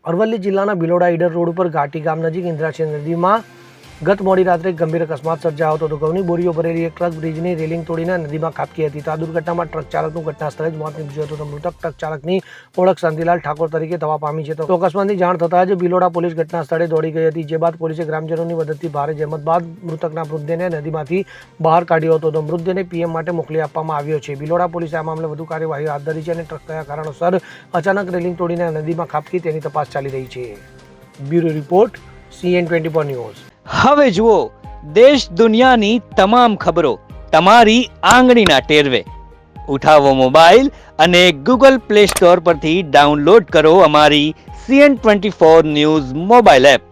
અરવલ્લી જિલ્લાના ભિલોડા ઈડર રોડ ઉપર ઘાટી ગામ નજીક ઇન્દ્રાક્ષી નદીમાં ગત મોડી રાત્રે ગંભીર અકસ્માત સર્જાયો હતો. ઘઉંની બોરીઓ ભરેલી એક ટ્રક બ્રિજની રેલિંગ તોડીને નદીમાં ખાબકી હતી. તો આ દુર્ઘટનામાં ટ્રક ચાલકનું ઘટના સ્થળે જ મોત નીપજ્યું હતું. મૃતક ટ્રક ચાલકની ઓળખ શાંતિલાલ ઠાકોર તરીકે થવા પામી છે. તો અકસ્માતની જાણ થતાં જ ભિલોડા પોલીસ ઘટના સ્થળે દોડી ગઈ હતી. જે બાદ પોલીસે ગ્રામજનોની મદદથી ભારે જહેમત બાદ મૃતકના મૃતદેહને નદીમાંથી બહાર કાઢ્યો હતો. તો મૃતદેહને પીએમ માટે મોકલી આપવામાં આવ્યો છે. ભિલોડા પોલીસે આ મામલે વધુ કાર્યવાહી હાથ ધરી છે અને ટ્રક કયા કારણોસર અચાનક રેલિંગ તોડીને નદીમાં ખાબકી તેની તપાસ ચાલી રહી છે. Bureau report CN24 news. હવે જુઓ દેશ દુનિયાની તમામ ખબરો તમારી આંગળીના ટેરવે. ઉઠાવો મોબાઈલ અને Google Play Store પરથી ડાઉનલોડ કરો અમારી CN24 ન્યૂઝ મોબાઈલ એપ.